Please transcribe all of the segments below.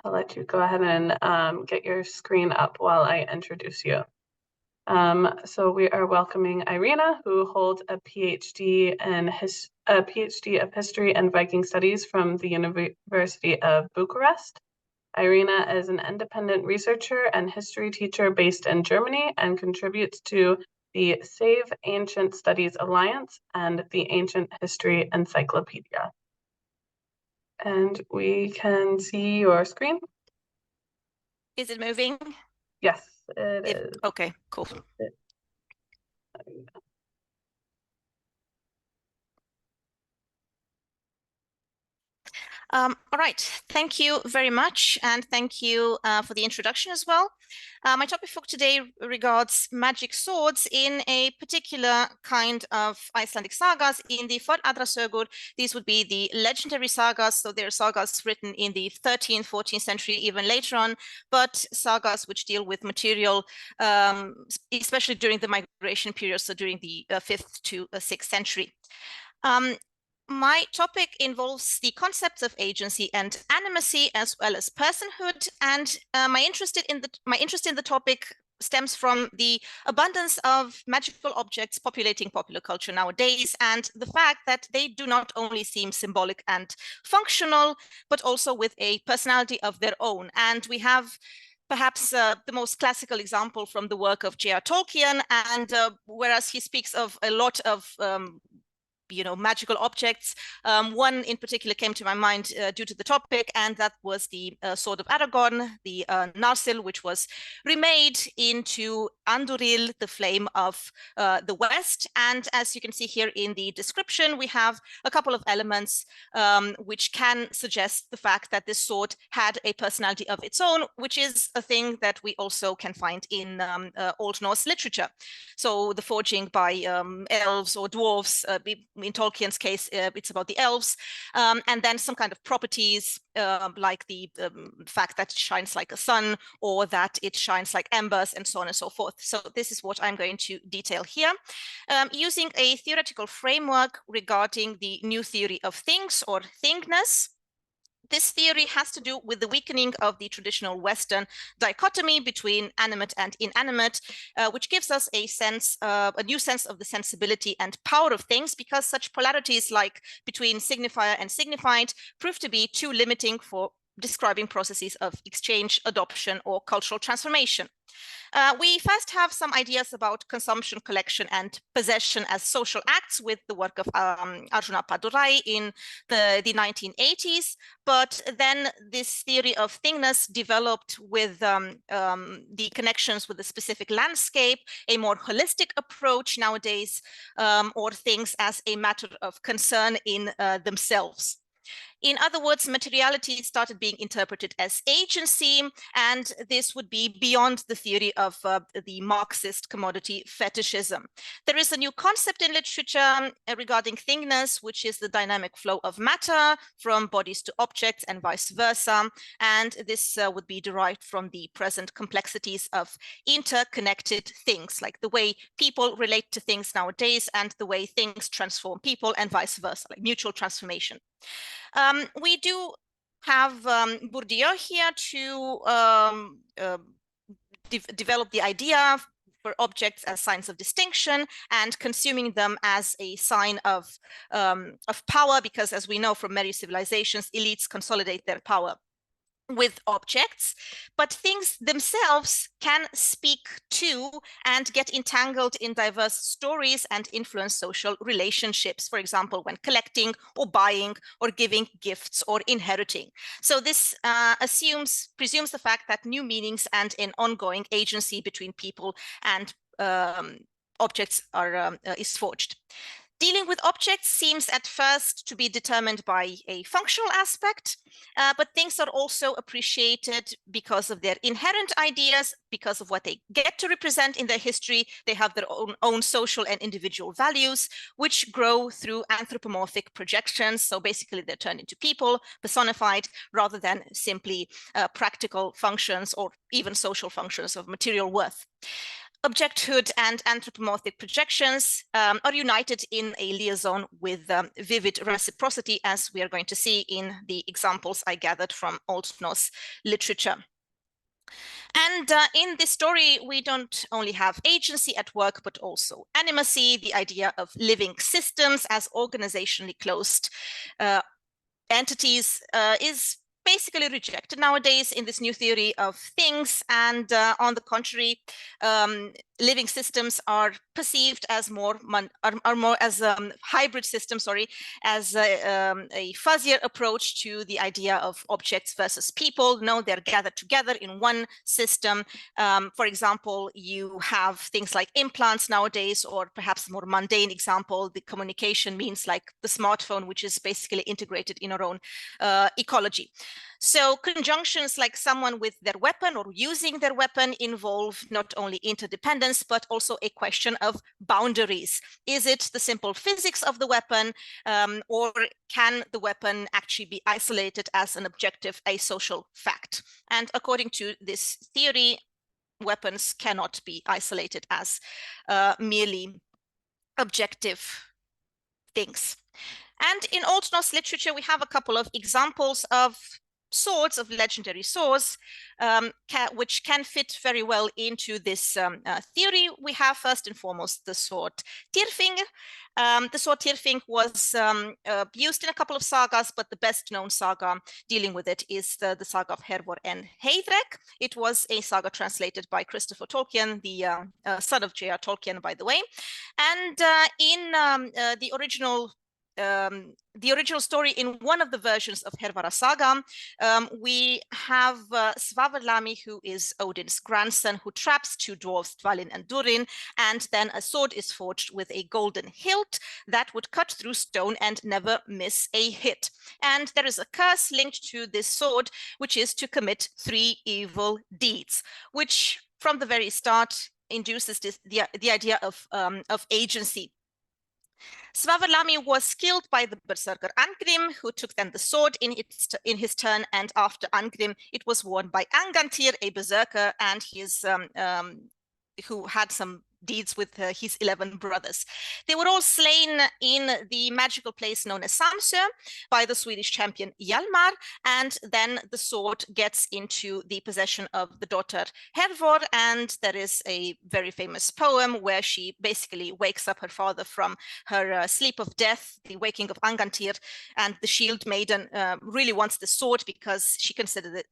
I'll let you go ahead and get your screen up while I introduce you. So we are welcoming Irina, who holds a PhD of History and Viking Studies from the University of Bucharest. Irina is an independent researcher and history teacher based in Germany and contributes to the Save Ancient Studies Alliance and the Ancient History Encyclopedia. And we can see your screen. Is it moving? Yes, it is. Okay, cool. All right, thank you very much, and thank you for the introduction as well. My topic for today regards magic swords in a particular kind of Icelandic sagas. In the Fornaldrarsögur, these would be the legendary sagas, so they're sagas written in the 13th, 14th century, even later on, but sagas which deal with material, especially during the migration period, so during the 5th to 6th century. My topic involves the concepts of agency and animacy, as well as personhood, and my interest in the topic stems from the abundance of magical objects populating popular culture nowadays, and the fact that they do not only seem symbolic and functional, but also with a personality of their own. And we have perhaps the most classical example from the work of J.R. Tolkien, and whereas he speaks of a lot of magical objects. One in particular came to my mind due to the topic, and that was the Sword of Aragorn, the Narsil, which was remade into Anduril, the Flame of the West. And as you can see here in the description, we have a couple of elements which can suggest the fact that this sword had a personality of its own, which is a thing that we also can find in Old Norse literature. So the forging by elves or dwarves, in Tolkien's case, it's about the elves, and then some kind of properties like the fact that it shines like a sun, or that it shines like embers, and so on and so forth. So this is what I'm going to detail here, using a theoretical framework regarding the new theory of things, or thingness. This theory has to do with the weakening of the traditional Western dichotomy between animate and inanimate, which gives us a new sense of the sensibility and power of things, because such polarities like between signifier and signified prove to be too limiting for describing processes of exchange, adoption, or cultural transformation. We first have some ideas about consumption, collection, and possession as social acts with the work of Arjuna Padurai in the 1980s. But then this theory of thingness developed with the connections with the specific landscape, a more holistic approach nowadays, or things as a matter of concern in themselves. In other words, materiality started being interpreted as agency, and this would be beyond the theory of the Marxist commodity fetishism. There is a new concept in literature regarding thingness, which is the dynamic flow of matter from bodies to objects and vice versa, and this would be derived from the present complexities of interconnected things, like the way people relate to things nowadays and the way things transform people, and vice versa, like mutual transformation. We do have Bourdieu here to develop the idea for objects as signs of distinction and consuming them as a sign of power, because as we know from many civilizations, elites consolidate their power with objects, but things themselves can speak to and get entangled in diverse stories and influence social relationships, for example, when collecting or buying or giving gifts or inheriting. So this presumes the fact that new meanings and an ongoing agency between people and objects is forged. Dealing with objects seems at first to be determined by a functional aspect, but things are also appreciated because of their inherent ideas, because of what they get to represent in their history. They have their own social and individual values, which grow through anthropomorphic projections. So basically they're turned into people, personified, rather than simply practical functions or even social functions of material worth. objecthood and anthropomorphic projections are united in a liaison with vivid reciprocity, as we are going to see in the examples I gathered from Old Norse literature. And in this story, we don't only have agency at work, but also animacy, the idea of living systems as organizationally closed entities is basically rejected nowadays in this new theory of things. And on the contrary, living systems are perceived as more as hybrid systems, sorry, as a fuzzier approach to the idea of objects versus people. No, they're gathered together in one system. For example, you have things like implants nowadays, or perhaps a more mundane example, the communication means like the smartphone, which is basically integrated in our own ecology. So conjunctions like someone with their weapon or using their weapon involve not only interdependence, but also a question of boundaries. Is it the simple physics of the weapon, or can the weapon actually be isolated as an objective, asocial fact? And according to this theory, weapons cannot be isolated as merely objective things. And in Old Norse literature, we have a couple of examples of swords, of legendary swords, which can fit very well into this theory. We have first and foremost the sword Tyrfing. The sword Tyrfing was used in a couple of sagas, but the best known saga dealing with it is the saga of Hervor and Heidrek. It was a saga translated by Christopher Tolkien, the son of J.R. Tolkien, by the way. And in the original story, in one of the versions of Hervara Saga, we have Svavarlami, who is Odin's grandson, who traps two dwarves, Dvalin and Durin, and then a sword is forged with a golden hilt that would cut through stone and never miss a hit. And there is a curse linked to this sword, which is to commit 3 evil deeds, which from the very start induces the idea of agency. Svavarlami was killed by the berserker Angrim, who took then the sword in his turn, and after Angrim, it was worn by Angantyr, a berserker, and his who had some deeds with his 11 brothers. They were all slain in the magical place known as Samsö by the Swedish champion Hjalmar, and then the sword gets into the possession of the daughter Hervor, and there is a very famous poem where she basically wakes up her father from her sleep of death, the waking of Angantyr, and the shield maiden really wants the sword because she considers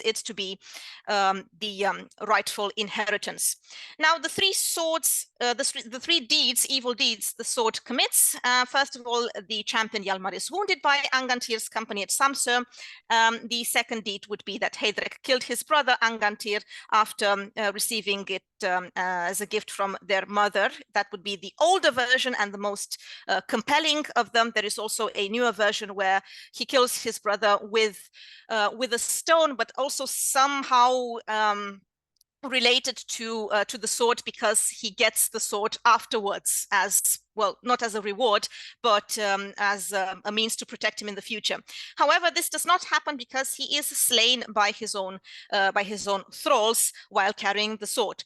it to be the rightful inheritance. Now, the 3 swords, the 3 deeds, evil deeds, the sword commits. First of all, the champion Hjalmar is wounded by Angantyr's company at Samsö. The second deed would be that Heidrek killed his brother Angantyr after receiving it as a gift from their mother. That would be the older version and the most compelling of them. There is also a newer version where he kills his brother with a stone, but also somehow related to the sword, because he gets the sword afterwards as well, not as a reward, but as a means to protect him in the future. However, this does not happen because he is slain by his own thralls while carrying the sword.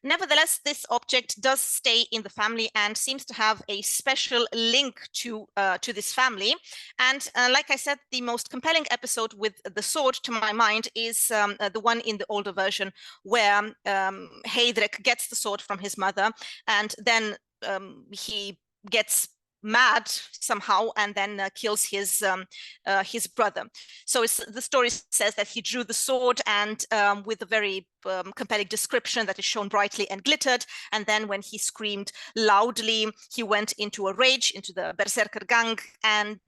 Nevertheless, this object does stay in the family and seems to have a special link to this family. And like I said, the most compelling episode with the sword, to my mind, is the one in the older version where Heidrek gets the sword from his mother, and then he gets mad somehow and then kills his brother. So the story says that he drew the sword, and with a very compelling description that is shown brightly and glittered, and then when he screamed loudly, he went into a rage, into the berserker gang, and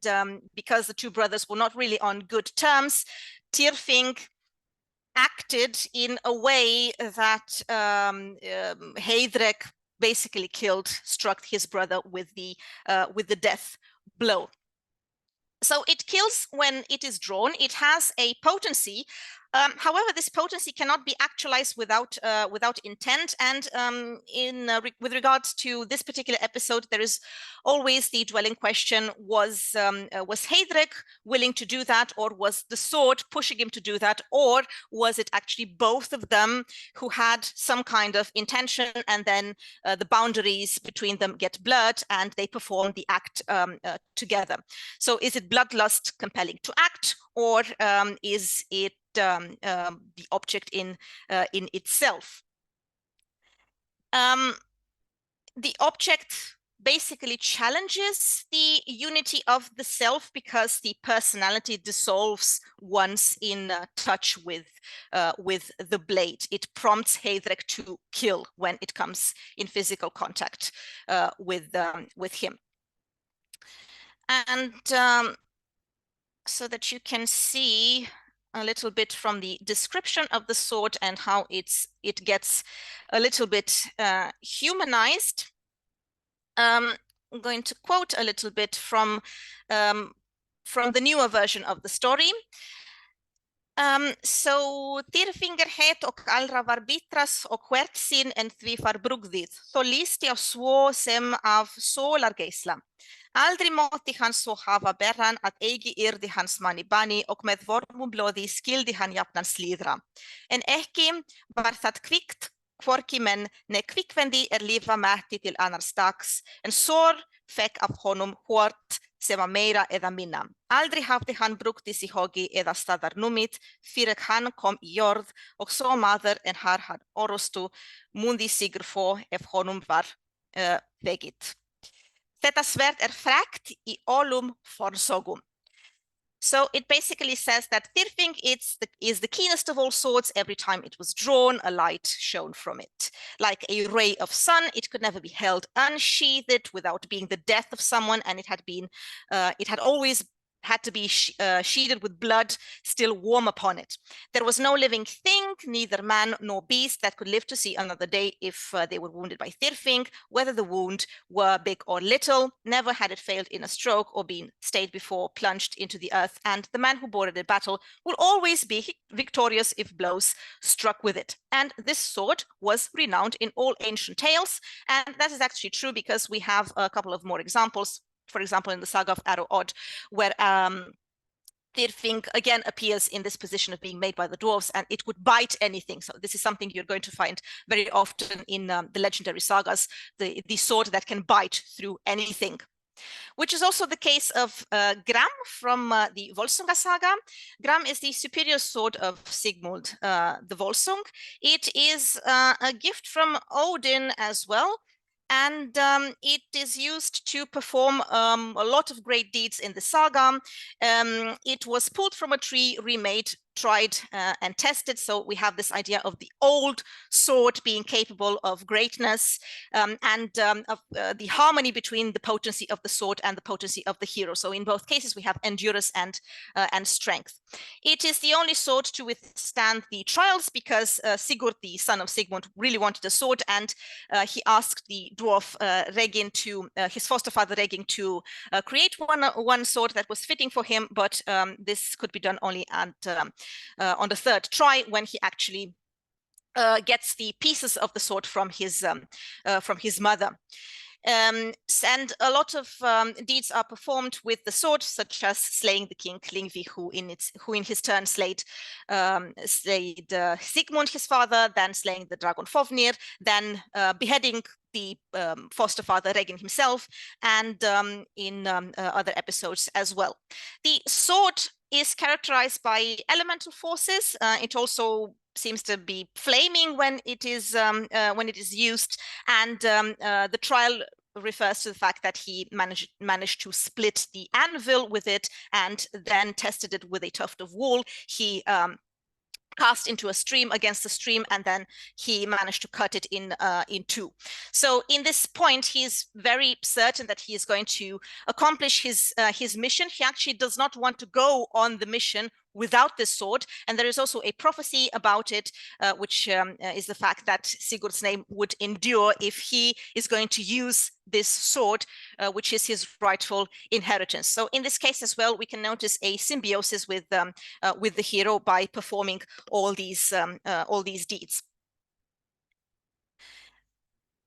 because the 2 brothers were not really on good terms, Tyrfing acted in a way that Heidrek basically struck his brother with the death blow. So it kills when it is drawn. It has a potency However, this potency cannot be actualized without intent. And with regards to this particular episode, there is always the dwelling question: was Heidrek willing to do that, or was the sword pushing him to do that, or was it actually both of them who had some kind of intention, and then the boundaries between them get blurred and they perform the act together? So is it bloodlust compelling to act, or is it the object in itself? The object basically challenges the unity of the self, because the personality dissolves once in touch with the blade. It prompts Heidrek to kill when it comes in physical contact with him. And so that you can see a little bit from the description of the sword and how it gets a little bit humanized. I'm going to quote a little bit from the newer version of the story. So Tyrfinger het och allra var bittras och quertsin en því far brugðið, þó listi á svo sem af sólargeisla. Aldrei mátti hann svo hafa berran að eigi yrði hans manni bani og með vormublóði skildi hann jafnan slíðra. En ekki var það kvikt hvorki menn ne kvikvendi lifa mætti til annars dags, en sår fekk af honum hvort sem var meira eða minna. Aldrei hafði hann brugðis í hogi eða staðar numit fyrir hann kom í jörð og svo maður en har hann orustu mundi sigur få ef honum var vegið. Þetta sverd frekt í allum forsögum. So it basically says that Tyrfing is the keenest of all swords. Every time it was drawn, a light shone from it. Like a ray of sun, it could never be held unsheathed without being the death of someone, and it had always had to be sheathed with blood still warm upon it. There was no living thing, neither man nor beast, that could live to see another day if they were wounded by Tyrfing, whether the wound were big or little. Never had it failed in a stroke or been stayed before plunged into the earth, and the man who bore it in battle will always be victorious if blows struck with it. And this sword was renowned in all ancient tales, and that is actually true because we have a couple of more examples. For example, in the saga of Arrow Odd, where Tyrfing again appears in this position of being made by the dwarves, and it would bite anything. So this is something you're going to find very often in the legendary sagas, the sword that can bite through anything. Which is also the case of Gram from the Volsunga saga. Gram is the superior sword of Sigmund the Volsung. It is a gift from Odin as well. And it is used to perform a lot of great deeds in the saga. It was pulled from a tree, remade, tried and tested. So we have this idea of the old sword being capable of greatness and of the harmony between the potency of the sword and the potency of the hero. So in both cases, we have endurance and strength. It is the only sword to withstand the trials because Sigurd, the son of Sigmund, really wanted a sword, and he asked the dwarf Regin his foster father Regin to create one sword that was fitting for him, but this could be done only on the third try, when he actually gets the pieces of the sword from his mother. And a lot of deeds are performed with the sword, such as slaying the king Klingvi, who in his turn slayed Sigmund, his father, then slaying the dragon Fofnir, then beheading the foster father Regin himself, and in other episodes as well. The sword is characterized by elemental forces. It also seems to be flaming when it is used, and the trial refers to the fact that he managed to split the anvil with it, and then tested it with a tuft of wool. He cast into a stream against the stream, and then he managed to cut it in two. So in this point, he is very certain that he is going to accomplish his mission. He actually does not want to go on the mission without this sword. And there is also a prophecy about it, which is the fact that Sigurd's name would endure if he is going to use this sword, which is his rightful inheritance. So in this case as well, we can notice a symbiosis with the hero by performing all these deeds.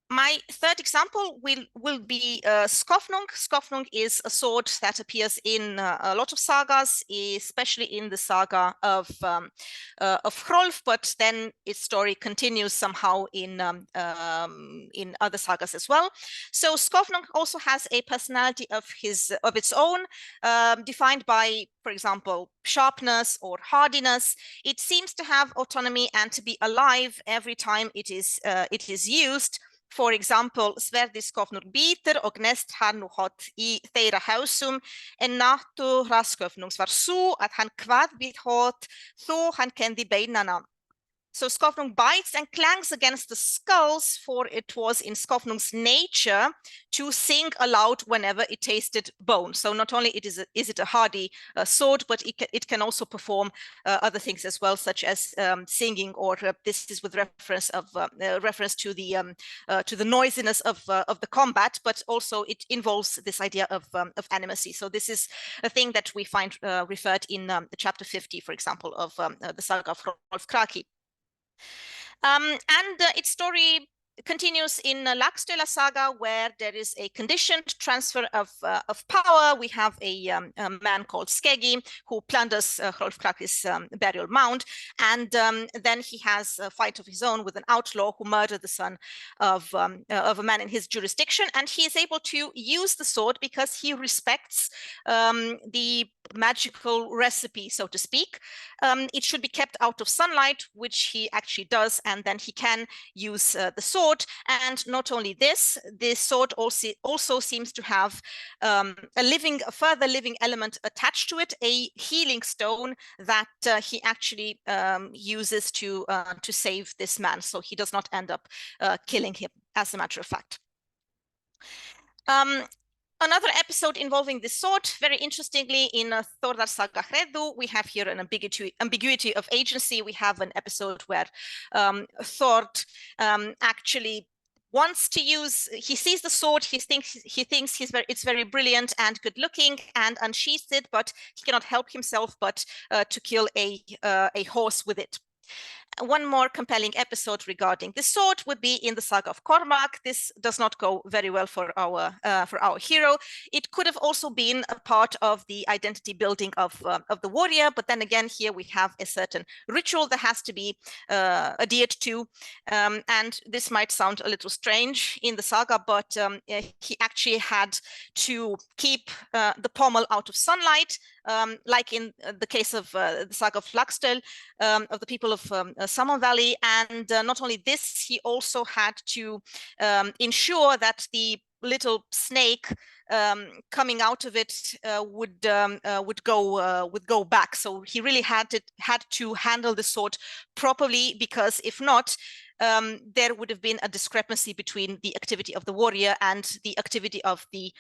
My third example will be Skofnung. Skofnung is a sword that appears in a lot of sagas, especially in the saga of Hrolf, but then its story continues somehow in other sagas as well. So Skofnung also has a personality of its own, defined by, for example, sharpness or hardiness. It seems to have autonomy and to be alive every time it is used. For example, sverdi Skofnung bítur og nest hann nú hot í þeirra hásum en náttúra Skofnungs var sú að hann kvað við hot þó hann kenndi beinana. So Skofnung bites and clangs against the skulls, for it was in Skofnung's nature to sing aloud whenever it tasted bone. So not only is it a hardy sword, but it can also perform other things as well, such as singing, or this is with reference to the noisiness of the combat, but also it involves this idea of animacy. So this is a thing that we find referred in chapter 50, for example, of the saga of Rolf Kraki. And its story continues in Laxdœla saga, where there is a conditioned transfer of power. We have a man called Skeggi who plunders Hrolf Kraki's burial mound, and then he has a fight of his own with an outlaw who murdered the son of a man in his jurisdiction, and he is able to use the sword because he respects the magical recipe, so to speak. It should be kept out of sunlight, which he actually does, and then he can use the sword. And not only this sword also seems to have a further living element attached to it, a healing stone that he actually uses to save this man. So he does not end up killing him, as a matter of fact. Another episode involving this sword, very interestingly, in Thordarsaga, we have here an ambiguity of agency. We have an episode where Thord actually wants to use. He sees the sword. He thinks it's very brilliant and good looking, and unsheathes it, but he cannot help himself but to kill a horse with it. One more compelling episode regarding the sword would be in the saga of Cormac. This does not go very well for our hero. It could have also been a part of the identity building of the warrior, but then again, here we have a certain ritual that has to be adhered to, and this might sound a little strange in the saga, but he actually had to keep the pommel out of sunlight, like in the case of the saga of Laxdœl, of the people of Salmon Valley. And not only this, he also had to ensure that the little snake coming out of it would go back. So he really had to handle the sword properly, because if not, there would have been a discrepancy between the activity of the warrior and the activity of the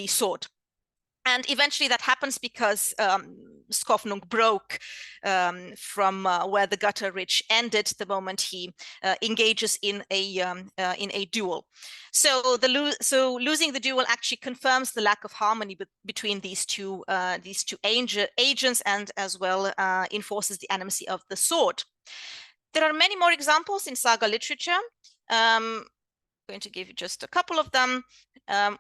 sword. And eventually that happens because Skofnung broke from where the gutter ridge ended the moment he engages in a duel. So losing the duel actually confirms the lack of harmony between these two agents, and as well enforces the animacy of the sword. There are many more examples in saga literature. Going to give you just a couple of them.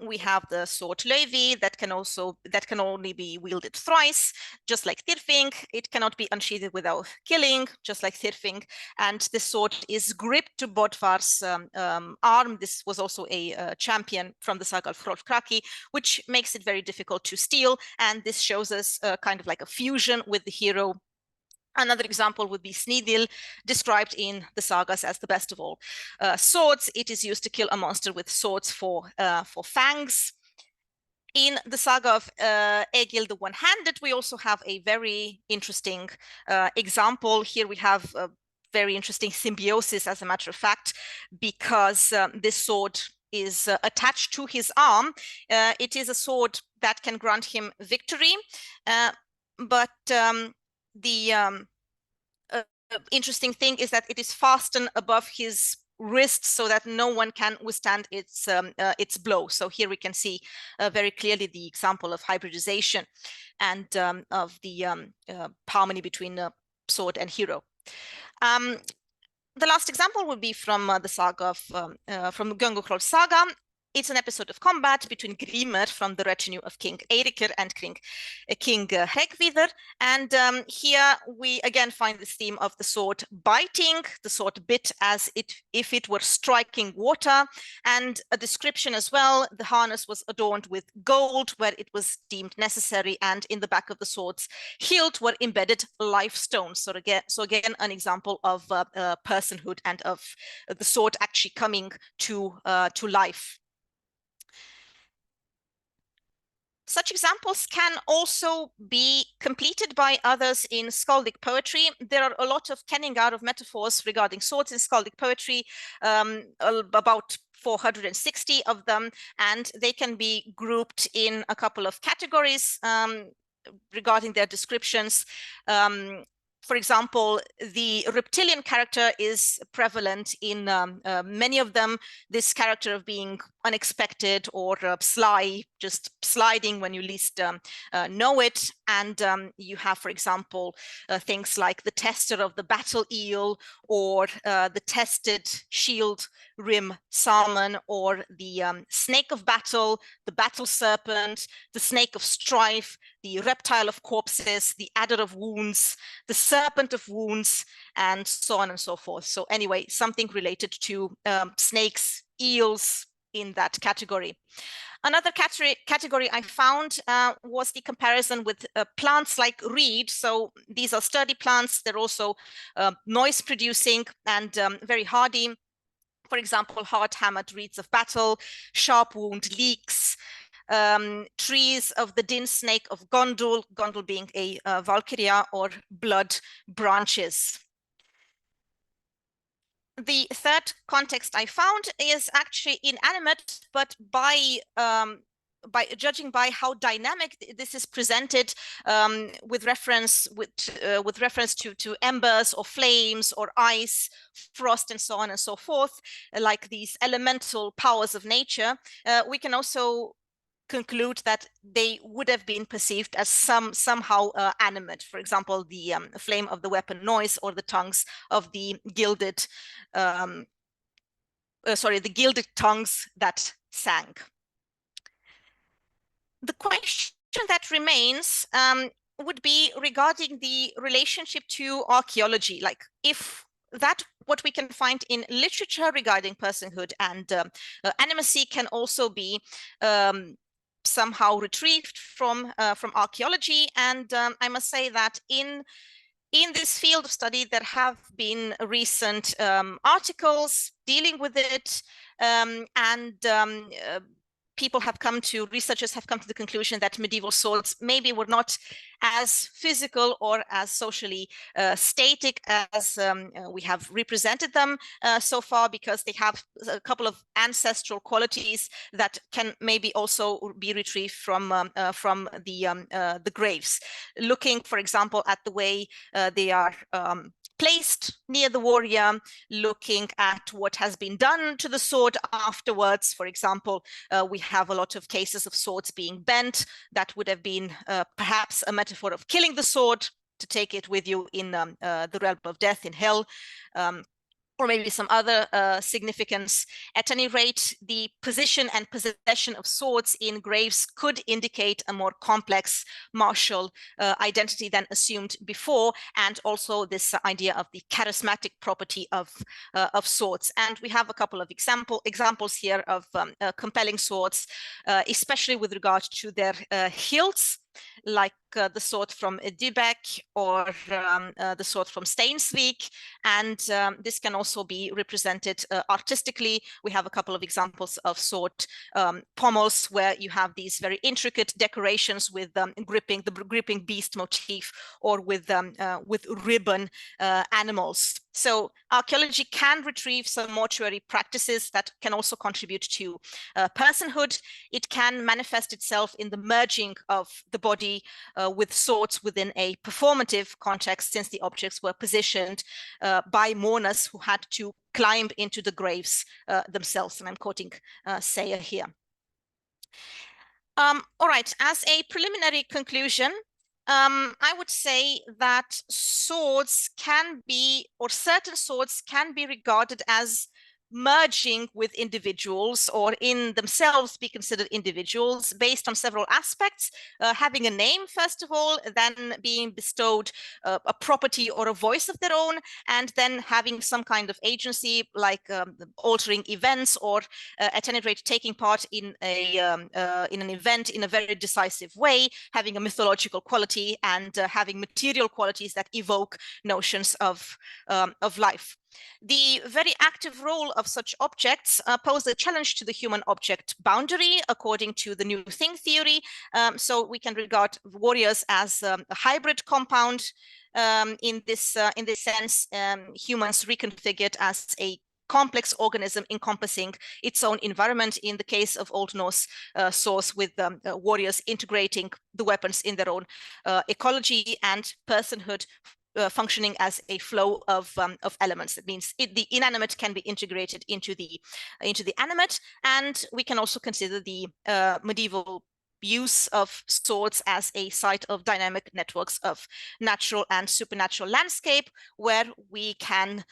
We have the sword Lövi that can only be wielded thrice, just like Tyrfing. It cannot be unsheathed without killing, just like Tyrfing. And this sword is gripped to Bodvar's arm. This was also a champion from the saga of Rolf Kraki, which makes it very difficult to steal. And this shows us kind of like a fusion with the hero. Another example would be Snidil, described in the sagas as the best of all swords. It is used to kill a monster with swords for fangs. In the saga of Egil the One-Handed, we also have a very interesting example. Here we have a very interesting symbiosis, as a matter of fact, because this sword is attached to his arm. It is a sword that can grant him victory, but interesting thing is that it is fastened above his wrist so that no one can withstand its blow. So here we can see very clearly the example of hybridization and of the harmony between sword and hero. The last example would be from the saga of from Göngoklor's saga. It's an episode of combat between Grimr from the retinue of King Eiríkr and King Hreggviðr. And here we again find this theme of the sword biting. The sword bit as if it were striking water, and a description as well. The harness was adorned with gold where it was deemed necessary, and in the back of the sword's hilt were embedded life stones. So again, an example of personhood and of the sword actually coming to life. Such examples can also be completed by others in skaldic poetry. There are a lot of kenningar of metaphors regarding swords in skaldic poetry, about 460 of them, and they can be grouped in a couple of categories regarding their descriptions. For example, the reptilian character is prevalent in many of them. This character of being unexpected or sly, just sliding when you least know it. And you have, for example, things like the tester of the battle eel, or the tested shield rim salmon, or the snake of battle, the battle serpent, the snake of strife, the reptile of corpses, the adder of wounds, the serpent of wounds, and so on and so forth. So anyway, something related to snakes, eels in that category. Another category I found was the comparison with plants like reed. So these are sturdy plants. They're also noise producing and very hardy. For example, hard-hammered reeds of battle, sharp wound leeks, trees of the din snake of Gondul, Gondul being a Valkyria, or blood branches. The third context I found is actually inanimate, but by judging by how dynamic this is presented, with reference to embers or flames or ice, frost, and so on and so forth, like these elemental powers of nature, we can also conclude that they would have been perceived as somehow animate. For example, the flame of the weapon noise, or the tongues of the gilded tongues that sang. The question that remains would be regarding the relationship to archaeology, like if that what we can find in literature regarding personhood and animacy can also be somehow retrieved from archaeology. And I must say that in this field of study, there have been recent articles dealing with it, and researchers have come to the conclusion that medieval swords maybe were not as physical or as socially static as we have represented them so far, because they have a couple of ancestral qualities that can maybe also be retrieved from the graves. Looking, for example, at the way they are placed near the warrior, looking at what has been done to the sword afterwards. For example, we have a lot of cases of swords being bent. That would have been perhaps a metaphor of killing the sword, to take it with you in the realm of death, in hell. Or maybe some other significance. At any rate, the position and possession of swords in graves could indicate a more complex martial identity than assumed before, and also this idea of the charismatic property of swords. And we have a couple of examples here of compelling swords, especially with regard to their hilts, like the sword from Dybbek, or the sword from Steinsvik. And this can also be represented artistically. We have a couple of examples of sword pommels, where you have these very intricate decorations with the gripping beast motif, or with ribbon animals. So archaeology can retrieve some mortuary practices that can also contribute to personhood. It can manifest itself in the merging of the body with swords within a performative context, since the objects were positioned by mourners who had to climb into the graves themselves. And I'm quoting Sayer here. All right, as a preliminary conclusion, I would say that swords can be, or certain swords can be regarded as merging with individuals, or in themselves be considered individuals, based on several aspects, having a name, first of all, then being bestowed a property or a voice of their own, and then having some kind of agency, like altering events, or at any rate taking part in an event in a very decisive way, having a mythological quality, and having material qualities that evoke notions of life. The very active role of such objects pose a challenge to the human object boundary, according to the new thing theory. So we can regard warriors as a hybrid compound. In this sense, humans reconfigured as a complex organism encompassing its own environment, in the case of Old Norse source, with warriors integrating the weapons in their own ecology and personhood, functioning as a flow of elements. That means the inanimate can be integrated into the animate, and we can also consider the medieval use of swords as a site of dynamic networks of natural and supernatural landscape, where we can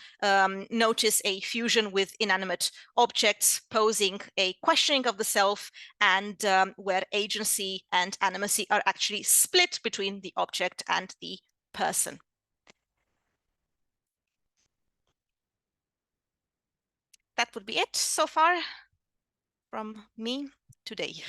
notice a fusion with inanimate objects, posing a questioning of the self, and where agency and animacy are actually split between the object and the person. That would be it so far from me today.